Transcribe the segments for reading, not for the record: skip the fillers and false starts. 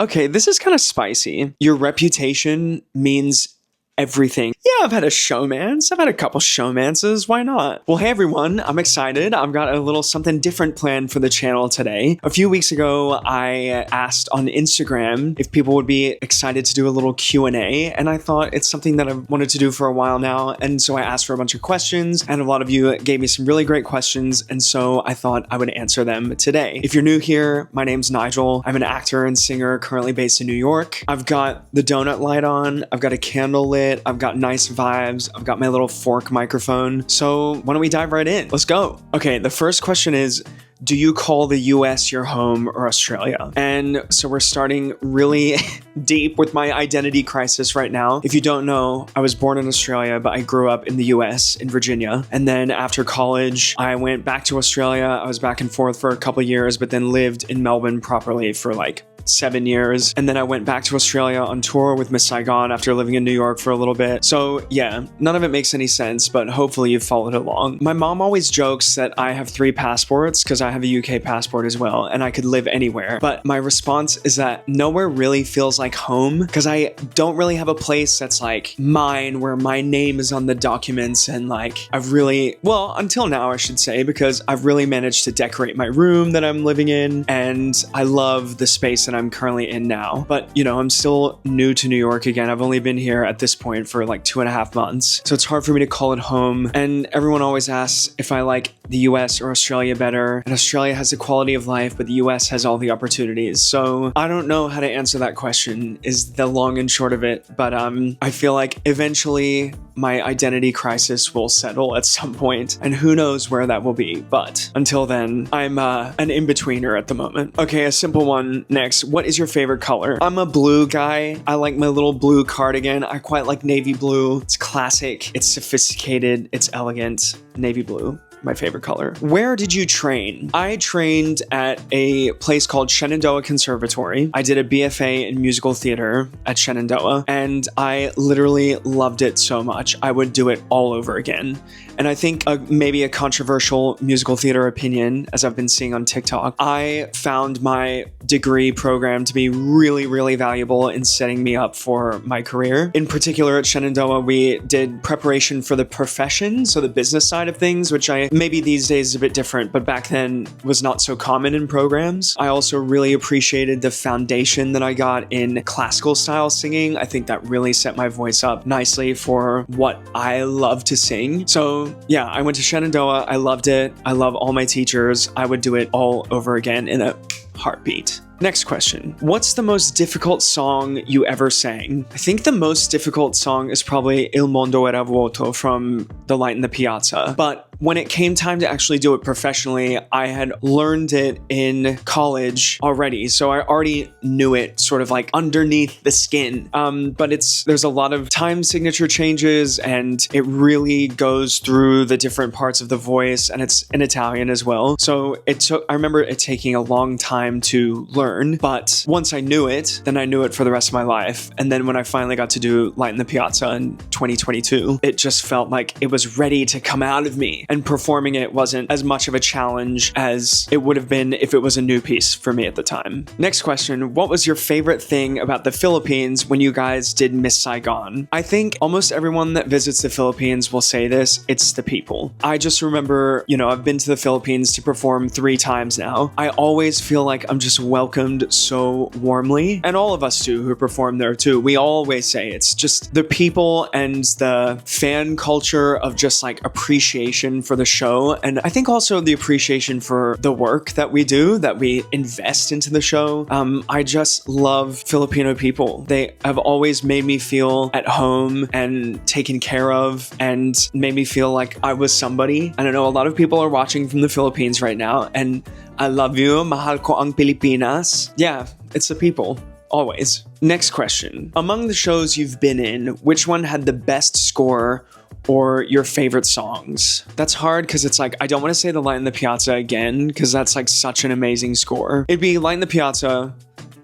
Okay, this is kind of spicy. Your reputation means everything. Yeah, I've had a showmance. I've had a couple showmances. Why not? Well, hey everyone, I'm excited. I've got a little something different planned for the channel today. A few weeks ago, I asked on Instagram if people would be excited to do a little Q&A, and I thought it's something that I've wanted to do for a while now, and so I asked for a bunch of questions, and a lot of you gave me some really great questions, and so I thought I would answer them today. If you're new here, my name's Nigel. I'm an actor and singer currently based in New York. I've got the donut light on. I've got a candle lit. I've got nice vibes. I've got my little fork microphone. So why don't we dive right in? Let's go. Okay, the first question is, do you call the US your home or Australia? And so we're starting really deep with my identity crisis right now. If you don't know, I was born in Australia, but I grew up in the US in Virginia. And then after college, I went back to Australia. I was back and forth for a couple years, but then lived in Melbourne properly for like 7 years. And then I went back to Australia on tour with Miss Saigon after living in New York for a little bit. So yeah, none of it makes any sense, but hopefully you've followed along. My mom always jokes that I have 3 passports because I have a UK passport as well, and I could live anywhere. But my response is that nowhere really feels like home because I don't really have a place that's like mine where my name is on the documents, and like I've really, well, until now I should say, because I've really managed to decorate my room that I'm living in, and I love the space that I'm currently in now. But you know, I'm still new to New York again. I've only been here at this point for like 2.5 months. So it's hard for me to call it home. And everyone always asks if I like the US or Australia better. And Australia has the quality of life, but the US has all the opportunities. So I don't know how to answer that question is the long and short of it. But I feel like eventually my identity crisis will settle at some point, and who knows where that will be. But until then, I'm an in-betweener at the moment. Okay, a simple one next. What is your favorite color? I'm a blue guy. I like my little blue cardigan. I quite like navy blue. It's classic. It's sophisticated. It's elegant. Navy blue. My favorite color. Where did you train? I trained at a place called Shenandoah Conservatory. I did a BFA in musical theater at Shenandoah, and I literally loved it so much. I would do it all over again. And I think maybe a controversial musical theater opinion, as I've been seeing on TikTok, I found my degree program to be really, really valuable in setting me up for my career. In particular, at Shenandoah, we did preparation for the profession, so the business side of things, which maybe these days is a bit different, but back then was not so common in programs. I also really appreciated the foundation that I got in classical style singing. I think that really set my voice up nicely for what I love to sing. So yeah, I went to Shenandoah. I loved it. I love all my teachers. I would do it all over again in a heartbeat. Next question. What's the most difficult song you ever sang? I think the most difficult song is probably Il Mondo Era Vuoto from The Light in the Piazza. But when it came time to actually do it professionally, I had learned it in college already. So I already knew it sort of like underneath the skin. But there's a lot of time signature changes, and it really goes through the different parts of the voice, and it's in Italian as well. So I remember it taking a long time to learn, but once I knew it, then I knew it for the rest of my life. And then when I finally got to do Light in the Piazza in 2022, it just felt like it was ready to come out of me. And performing it wasn't as much of a challenge as it would have been if it was a new piece for me at the time. Next question. What was your favorite thing about the Philippines when you guys did Miss Saigon? I think almost everyone that visits the Philippines will say this. It's the people. I just remember, I've been to the Philippines to perform 3 times now. I always feel like I'm just welcomed so warmly. And all of us do who perform there too. We always say it's just the people and the fan culture of just like appreciation for the show. And I think also the appreciation for the work that we do, that we invest into the show. I just love Filipino people. They have always made me feel at home and taken care of, and made me feel like I was somebody. And I know a lot of people are watching from the Philippines right now, and I love you. Mahal ko ang Pilipinas. Yeah, it's the people. Always. Next question. Among the shows you've been in, which one had the best score or your favorite songs? That's hard because it's like, I don't want to say The Light in the Piazza again because that's like such an amazing score. It'd be Light in the Piazza.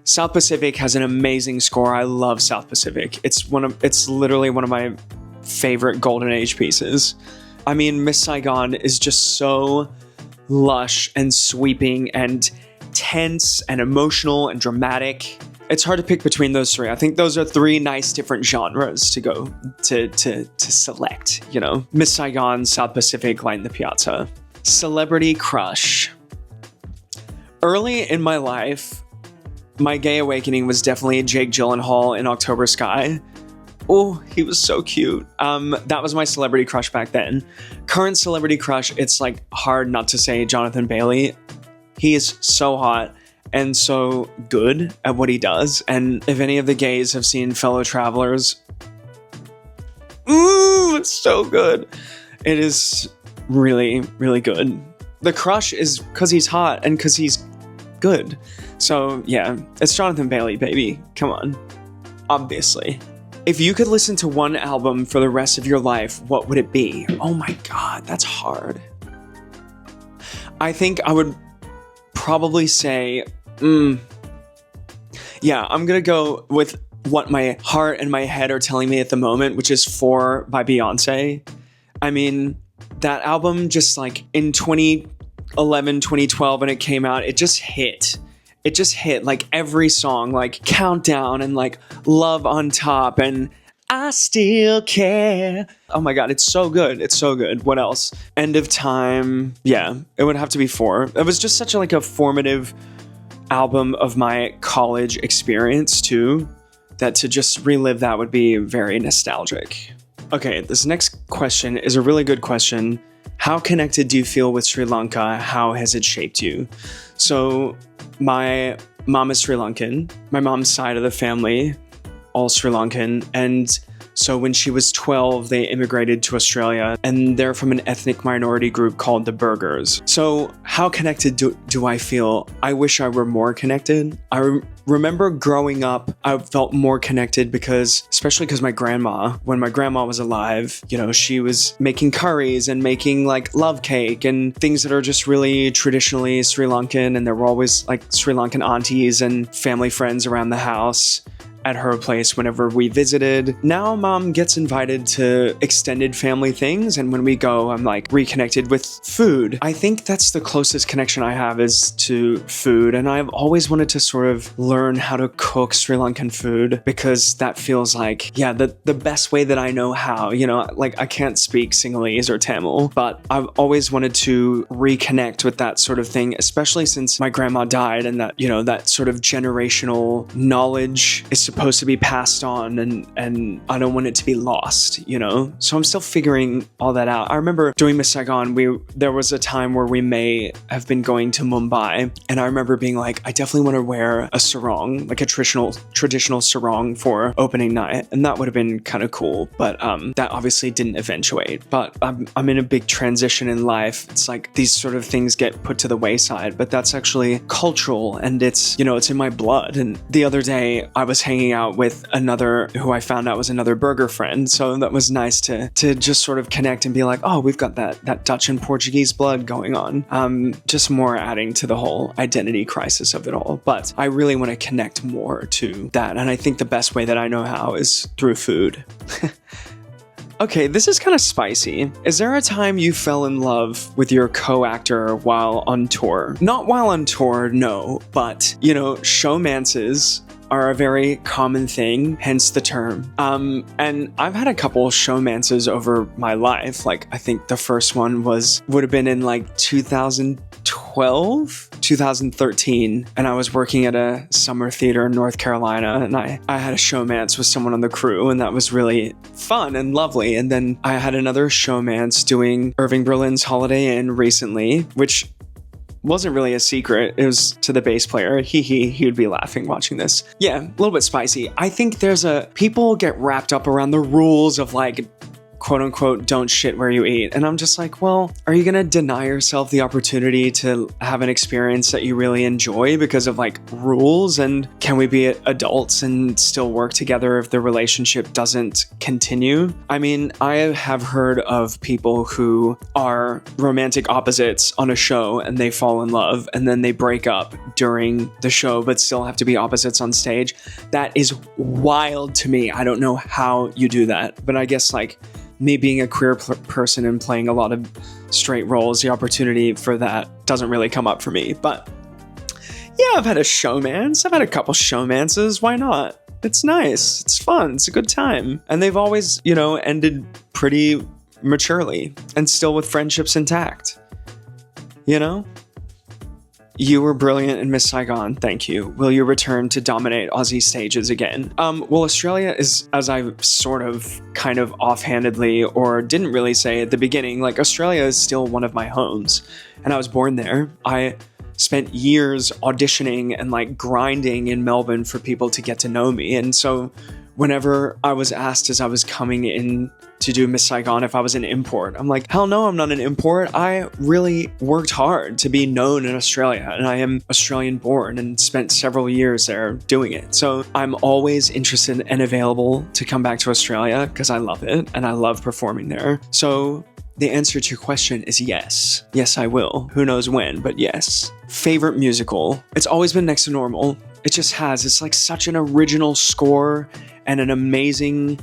South Pacific has an amazing score. I love South Pacific. It's literally one of my favorite Golden Age pieces. I mean, Miss Saigon is just so lush and sweeping and tense and emotional and dramatic. It's hard to pick between those three. I think those are three nice different genres to go to select, you know. Miss Saigon, South Pacific, Light in the Piazza. Celebrity crush. Early in my life, my gay awakening was definitely Jake Gyllenhaal in October Sky. Oh, he was so cute. That was my celebrity crush back then. Current celebrity crush, it's like hard not to say Jonathan Bailey. He is so hot and so good at what he does. And if any of the gays have seen Fellow Travelers, ooh, it's so good. It is really, really good. The crush is because he's hot and because he's good. So yeah, it's Jonathan Bailey, baby. Come on. Obviously. If you could listen to one album for the rest of your life, what would it be? Oh my God, that's hard. I think I would probably say, yeah, I'm gonna go with what my heart and my head are telling me at the moment, which is 4 by Beyonce. I mean, that album just like in 2011, 2012 when it came out, it just hit. It just hit like every song, like Countdown and like Love on Top and I Still Care. Oh my God, it's so good. It's so good. What else? End of Time. Yeah, it would have to be 4. It was just such a formative album of my college experience too, that to just relive that would be very nostalgic. Okay, this next question is a really good question. How connected do you feel with Sri Lanka? How has it shaped you? So my mom is Sri Lankan. My mom's side of the family, all Sri Lankan. And so when she was 12, they immigrated to Australia, and they're from an ethnic minority group called the Burghers. So how connected do I feel? I wish I were more connected. I remember growing up, I felt more connected especially because my grandma, when my grandma was alive, you know, she was making curries and making like love cake and things that are just really traditionally Sri Lankan. And there were always like Sri Lankan aunties and family friends around the house at her place whenever we visited. Now mom gets invited to extended family things, and when we go, I'm like reconnected with food. I think that's the closest connection I have is to food, and I've always wanted to sort of learn how to cook Sri Lankan food because that feels like, yeah, the best way that I know how. You know, like I can't speak Sinhalese or Tamil, but I've always wanted to reconnect with that sort of thing, especially since my grandma died, and that, you know, that sort of generational knowledge is supposed to be passed on, and I don't want it to be lost, you know? So I'm still figuring all that out. I remember doing Miss Saigon, there was a time where we may have been going to Mumbai, and I remember being like, I definitely want to wear a sarong, like a traditional sarong for opening night, and that would have been kind of cool, but that obviously didn't eventuate. But I'm in a big transition in life. It's like these sort of things get put to the wayside, but that's actually cultural, and it's, you know, it's in my blood. And the other day I was hanging out with another, who I found out was another burger friend. So that was nice to just sort of connect and be like, oh, we've got that Dutch and Portuguese blood going on. Just more adding to the whole identity crisis of it all. But I really want to connect more to that. And I think the best way that I know how is through food. Okay, this is kind of spicy. Is there a time you fell in love with your co-actor while on tour? Not while on tour, no, but, you know, showmances are a very common thing, hence the term. And I've had a couple showmances over my life. Like, I think the first one would have been in like 2012, 2013, and I was working at a summer theater in North Carolina, and I had a showmance with someone on the crew, and that was really fun and lovely. And then I had another showmance doing Irving Berlin's Holiday Inn recently, which wasn't really a secret. It was to the bass player. He would be laughing watching this. Yeah, a little bit spicy. I think people get wrapped up around the rules of like, quote unquote, don't shit where you eat. And I'm just like, well, are you going to deny yourself the opportunity to have an experience that you really enjoy because of like rules? And can we be adults and still work together if the relationship doesn't continue? I mean, I have heard of people who are romantic opposites on a show and they fall in love and then they break up during the show, but still have to be opposites on stage. That is wild to me. I don't know how you do that, but I guess like, me being a queer person and playing a lot of straight roles, the opportunity for that doesn't really come up for me. But Yeah, I've had a showmance. I've had a couple showmances. Why not? It's nice. It's fun. It's a good time. And they've always, ended pretty maturely and still with friendships intact. You were brilliant in Miss Saigon, thank you. Will you return to dominate Aussie stages again? Well, Australia is, as I sort of kind of offhandedly or didn't really say at the beginning, like Australia is still one of my homes. And I was born there. I spent years auditioning and like grinding in Melbourne for people to get to know me. And so whenever I was asked as I was coming in to do Miss Saigon if I was an import, I'm like, hell no, I'm not an import. I really worked hard to be known in Australia, and I am Australian born and spent several years there doing it. So I'm always interested and available to come back to Australia because I love it and I love performing there. So the answer to your question is yes. Yes, I will. Who knows when, but yes. Favorite musical? It's always been Next to Normal. It just has. It's like such an original score and an amazing,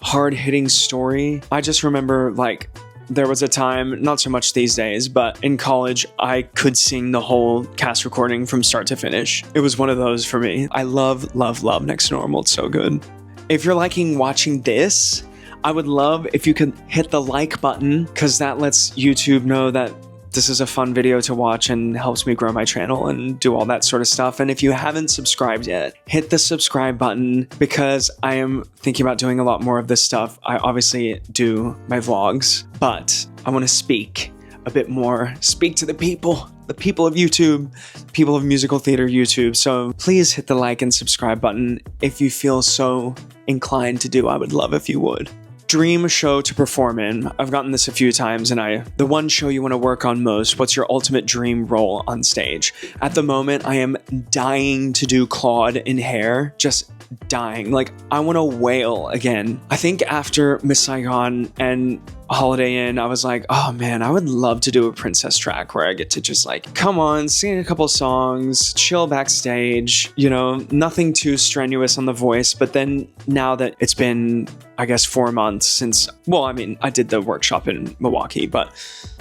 hard-hitting story. I just remember like there was a time, not so much these days, but in college, I could sing the whole cast recording from start to finish. It was one of those for me. I love, love, love Next to Normal. It's so good. If you're liking watching this, I would love if you could hit the like button because that lets YouTube know that this is a fun video to watch and helps me grow my channel and do all that sort of stuff. And if you haven't subscribed yet, hit the subscribe button because I am thinking about doing a lot more of this stuff. I obviously do my vlogs, but I want to speak a bit more, speak to the people of YouTube, people of musical theater YouTube. So please hit the like and subscribe button if you feel so inclined to do. I would love if you would. Dream show to perform in. I've gotten this a few times, and the one show you want to work on most, what's your ultimate dream role on stage? At the moment, I am dying to do Claude in Hair, just dying. Like, I want to wail again. I think after Miss Saigon and Holiday Inn, I was like, oh man, I would love to do a princess track where I get to just like, come on, sing a couple songs, chill backstage, nothing too strenuous on the voice. But then now that it's been, I guess, 4 months since, I did the workshop in Milwaukee, but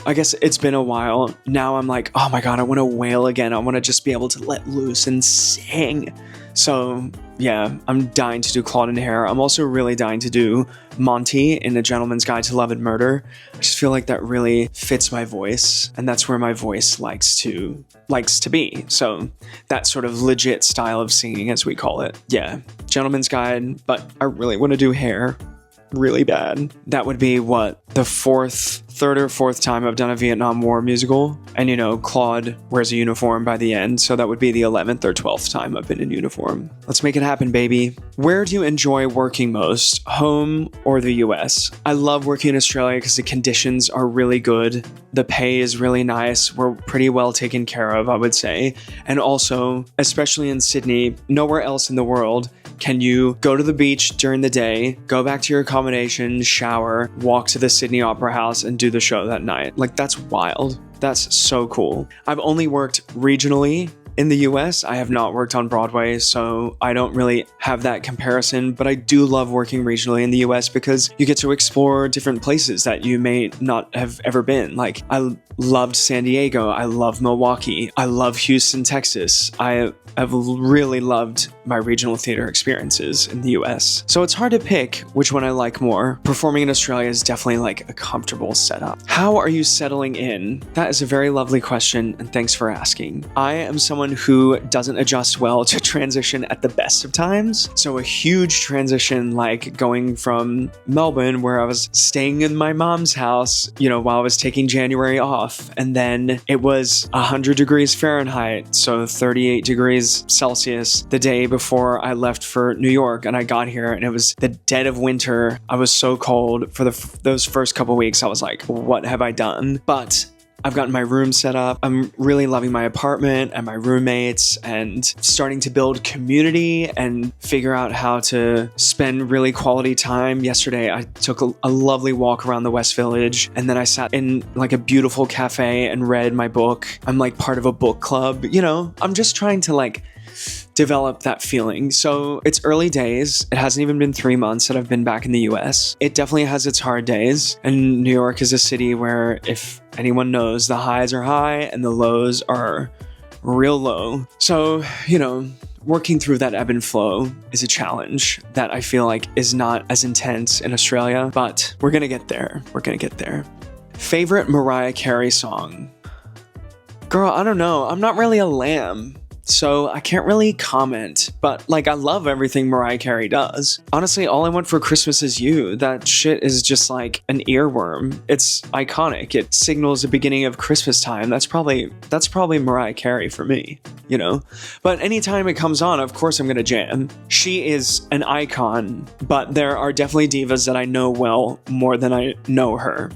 I guess it's been a while. Now I'm like, oh my God, I want to wail again. I want to just be able to let loose and sing. So yeah, I'm dying to do Claude in Hair. I'm also really dying to do Monty in A Gentleman's Guide to Love and Murder. I just feel like that really fits my voice, and that's where my voice likes to be. So that sort of legit style of singing, as we call it. Yeah, Gentleman's Guide, but I really want to do Hair really bad. That would be the third or fourth time I've done a Vietnam War musical. And Claude wears a uniform by the end, so that would be the 11th or 12th time I've been in uniform. Let's make it happen, baby. Where do you enjoy working most, home or the US? I love working in Australia because the conditions are really good. The pay is really nice. We're pretty well taken care of, I would say. And also, especially in Sydney, nowhere else in the world can you go to the beach during the day, go back to your accommodation, shower, walk to the Sydney Opera House, and do the show that night. Like, that's wild. That's so cool. I've only worked regionally in the US. I have not worked on Broadway, so I don't really have that comparison, but I do love working regionally in the US because you get to explore different places that you may not have ever been. Like, I loved San Diego. I love Milwaukee. I love Houston, Texas. I have really loved my regional theater experiences in the US. So it's hard to pick which one I like more. Performing in Australia is definitely like a comfortable setup. How are you settling in? That is a very lovely question, and thanks for asking. I am someone who doesn't adjust well to transition at the best of times. So a huge transition, like going from Melbourne, where I was staying in my mom's house, while I was taking January off, and then it was 100 degrees Fahrenheit, so 38 degrees Celsius the day before I left for New York, and I got here and it was the dead of winter. I was so cold for those first couple weeks. I was like, what have I done? But I've gotten my room set up. I'm really loving my apartment and my roommates and starting to build community and figure out how to spend really quality time. Yesterday, I took a lovely walk around the West Village, and then I sat in like a beautiful cafe and read my book. I'm like part of a book club. I'm just trying to develop that feeling. So it's early days. It hasn't even been 3 months that I've been back in the US. It definitely has its hard days. And New York is a city where, if anyone knows, the highs are high and the lows are real low. So, you know, working through that ebb and flow is a challenge that I feel like is not as intense in Australia, but we're gonna get there. We're gonna get there. Favorite Mariah Carey song? Girl, I don't know. I'm not really a lamb, so I can't really comment, but like I love everything Mariah Carey does. Honestly, All I Want for Christmas Is You, that shit is just like an earworm. It's iconic. It signals the beginning of Christmas time. That's probably Mariah Carey for me, you know? But anytime it comes on, of course I'm gonna jam. She is an icon, but there are definitely divas that I know well more than I know her.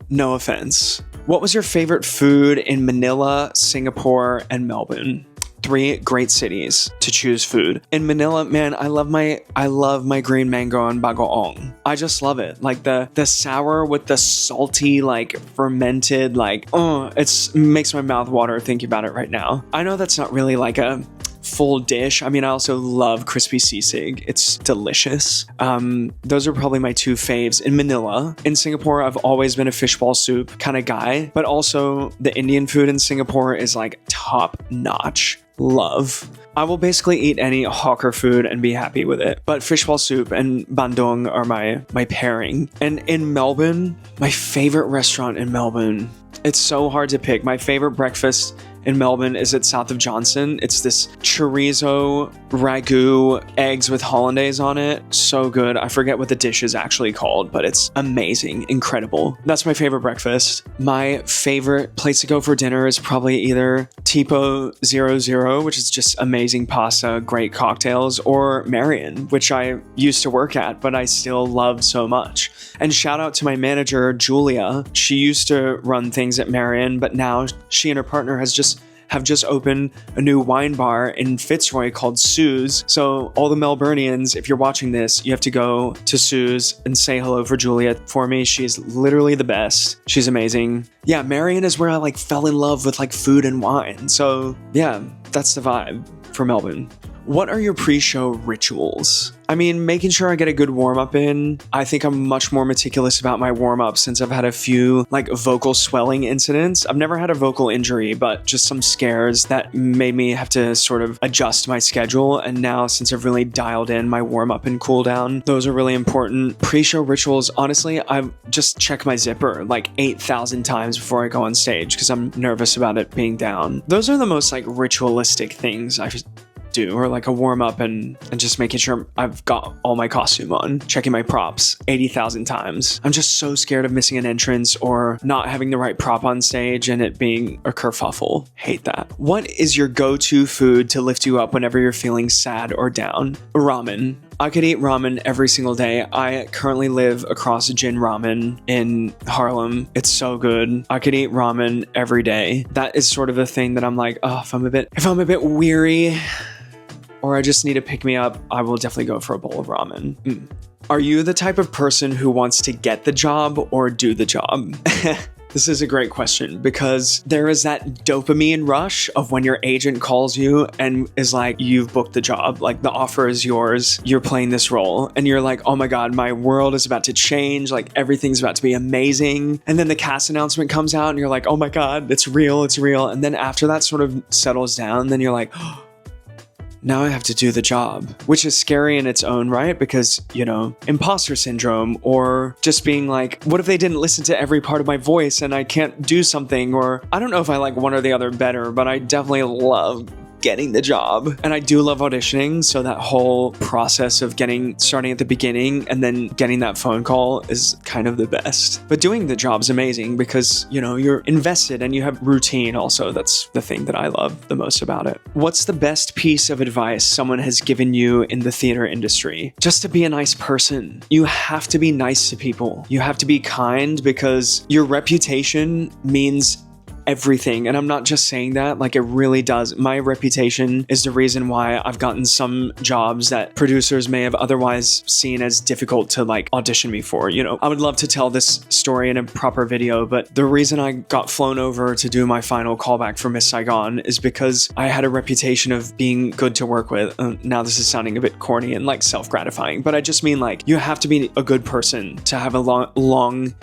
No offense. What was your favorite food in Manila, Singapore, and Melbourne? 3 great cities to choose food. In Manila, man, I love my green mango and bagoong. I just love it. Like the sour with the salty, like fermented, like, it makes my mouth water thinking about it right now. I know that's not really like a full dish. I mean, I also love crispy sisig. It's delicious. Those are probably my 2 faves in Manila. In Singapore, I've always been a fishball soup kind of guy, but also the Indian food in Singapore is like top notch. Love. I will basically eat any hawker food and be happy with it. But fishball soup and bandung are my pairing. And in Melbourne, my favorite restaurant in Melbourne, it's so hard to pick. My favorite breakfast in Melbourne is at South of Johnson. It's this chorizo ragu, eggs with hollandaise on it. So good. I forget what the dish is actually called, but it's amazing, incredible. That's my favorite breakfast. My favorite place to go for dinner is probably either Tipo 00, which is just amazing pasta, great cocktails, or Marion, which I used to work at, but I still love so much. And shout out to my manager, Julia. She used to run things at Marion, but now she and her partner have just opened a new wine bar in Fitzroy called Sue's. So all the Melburnians, if you're watching this, you have to go to Sue's and say hello for Julia for me. She's literally the best. She's amazing. Yeah, Marion is where I like fell in love with like food and wine. So yeah, that's the vibe for Melbourne. What are your pre-show rituals? I mean, making sure I get a good warm-up in. I think I'm much more meticulous about my warm-up since I've had a few like vocal swelling incidents. I've never had a vocal injury, but just some scares that made me have to sort of adjust my schedule. And now since I've really dialed in my warm-up and cool down, those are really important. Pre-show rituals, honestly, I just check my zipper like 8,000 times before I go on stage because I'm nervous about it being down. Those are the most like ritualistic things I do, or like a warm up and just making sure I've got all my costume on, checking my props 80,000 times. I'm just so scared of missing an entrance or not having the right prop on stage and it being a kerfuffle. Hate that. What is your go-to food to lift you up whenever you're feeling sad or down? Ramen. I could eat ramen every single day. I currently live across Jin Ramen in Harlem. It's so good. I could eat ramen every day. That is sort of the thing that I'm like, if I'm a bit weary or I just need to pick me up, I will definitely go for a bowl of ramen. Are you the type of person who wants to get the job or do the job? This is a great question because there is that dopamine rush of when your agent calls you and is like, you've booked the job, like the offer is yours, you're playing this role. And you're like, oh my God, my world is about to change. Like everything's about to be amazing. And then the cast announcement comes out and you're like, oh my God, it's real, it's real. And then after that sort of settles down, then you're like, oh, now I have to do the job, which is scary in its own right because, you know, imposter syndrome or just being like, what if they didn't listen to every part of my voice and I can't do something? Or I don't know if I like one or the other better, but I definitely love getting the job. And I do love auditioning. So that whole process of starting at the beginning and then getting that phone call is kind of the best. But doing the job's amazing because, you know, you're invested and you have routine also. That's the thing that I love the most about it. What's the best piece of advice someone has given you in the theater industry? Just to be a nice person. You have to be nice to people. You have to be kind because your reputation means everything. And I'm not just saying that, like it really does. My reputation is the reason why I've gotten some jobs that producers may have otherwise seen as difficult to like audition me for. You know, I would love to tell this story in a proper video, but the reason I got flown over to do my final callback for Miss Saigon is because I had a reputation of being good to work with. Now this is sounding a bit corny and like self-gratifying, but I just mean like you have to be a good person to have a long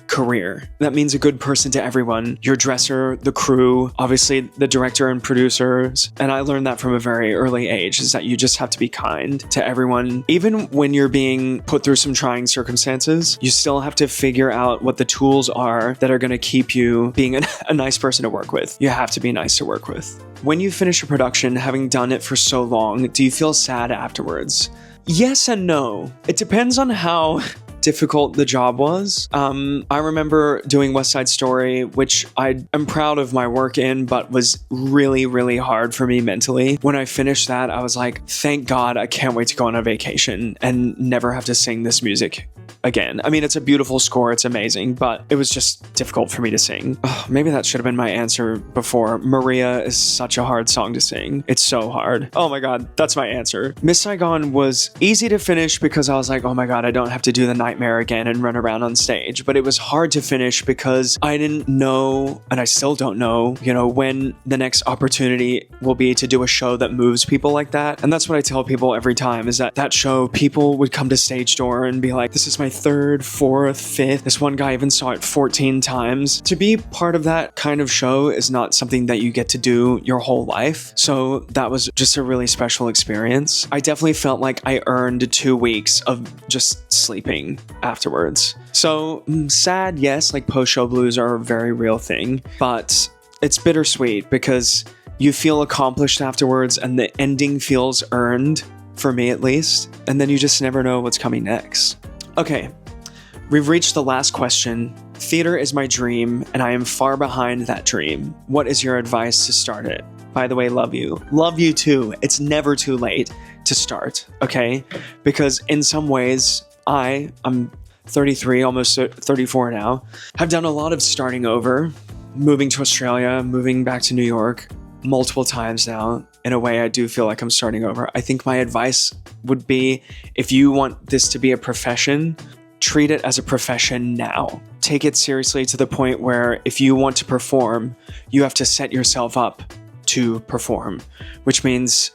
career. That means a good person to everyone. Your dresser, the crew, obviously the director and producers. And I learned that from a very early age, is that you just have to be kind to everyone. Even when you're being put through some trying circumstances, you still have to figure out what the tools are that are going to keep you being a nice person to work with. You have to be nice to work with. When you finish a production, having done it for so long, do you feel sad afterwards? Yes and no. It depends on how difficult the job was. I remember doing West Side Story, which I am proud of my work in, but was really, really hard for me mentally. When I finished that, I was like, thank God, I can't wait to go on a vacation and never have to sing this music again. I mean, it's a beautiful score, it's amazing, but it was just difficult for me to sing. Maybe that should have been my answer before. Maria is such a hard song to sing. It's so hard. Oh my God, that's my answer. Miss Saigon was easy to finish because I was like, oh my God, I don't have to do the nightmare again and run around on stage. But it was hard to finish because I didn't know, and I still don't know, when the next opportunity will be to do a show that moves people like that. And that's what I tell people every time, is that show, people would come to Stage Door and be like, this is my third, fourth, fifth. This one guy even saw it 14 times. To be part of that kind of show is not something that you get to do your whole life. So that was just a really special experience. I definitely felt like I earned 2 weeks of just sleeping afterwards. So sad, yes, like post-show blues are a very real thing, but it's bittersweet because you feel accomplished afterwards and the ending feels earned, for me at least, and then you just never know what's coming next. Okay, we've reached the last question. Theater is my dream, and I am far behind that dream. What is your advice to start it? By the way, love you. Love you too. It's never too late to start, okay? Because in some ways, I'm 33, almost 34 now. I've done a lot of starting over, moving to Australia, moving back to New York multiple times now. In a way, I do feel like I'm starting over. I think my advice would be, if you want this to be a profession, treat it as a profession now. Take it seriously to the point where if you want to perform, you have to set yourself up to perform, which means,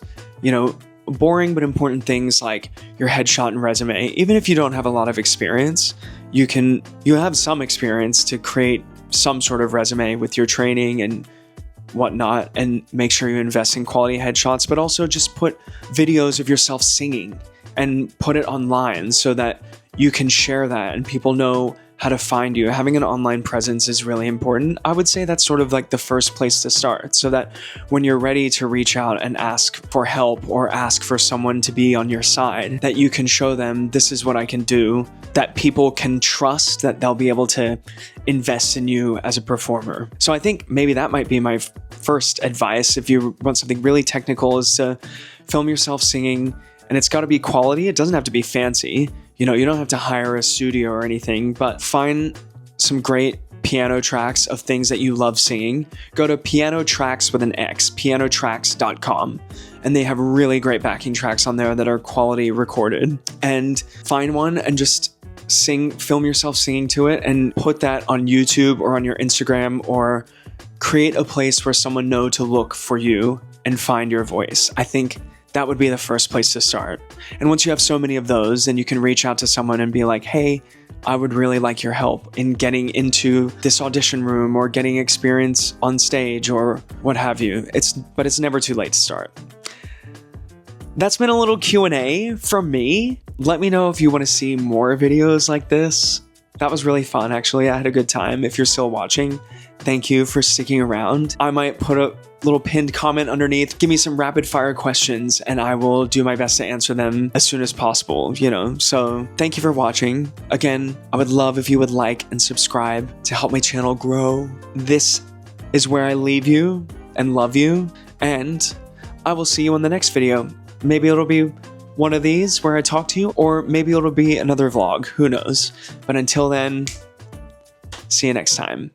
boring but important things like your headshot and resume. Even if you don't have a lot of experience, you have some experience to create some sort of resume with your training and whatnot, and make sure you invest in quality headshots, but also just put videos of yourself singing and put it online so that you can share that and people know how to find you. Having an online presence is really important. I would say that's sort of like the first place to start, so that when you're ready to reach out and ask for help or ask for someone to be on your side, that you can show them, this is what I can do, that people can trust that they'll be able to invest in you as a performer. So I think maybe that might be my first advice. If you want something really technical, is to film yourself singing, and it's got to be quality. It doesn't have to be fancy. You don't have to hire a studio or anything, but find some great piano tracks of things that you love singing. Go to pianotracks with an X, pianotracks.com, and they have really great backing tracks on there that are quality recorded. And find one and just film yourself singing to it and put that on YouTube or on your Instagram, or create a place where someone know to look for you and find your voice. I think that would be the first place to start. And once you have so many of those, then you can reach out to someone and be like, hey, I would really like your help in getting into this audition room or getting experience on stage or what have you. But it's never too late to start. That's been a little Q&A from me. Let me know if you want to see more videos like this. That was really fun, actually. I had a good time. If you're still watching, thank you for sticking around. I might put a little pinned comment underneath. Give me some rapid fire questions and I will do my best to answer them as soon as possible, So thank you for watching. Again, I would love if you would like and subscribe to help my channel grow. This is where I leave you and love you, and I will see you in the next video. Maybe it'll be one of these where I talk to you, or maybe it'll be another vlog. Who knows? But until then, see you next time.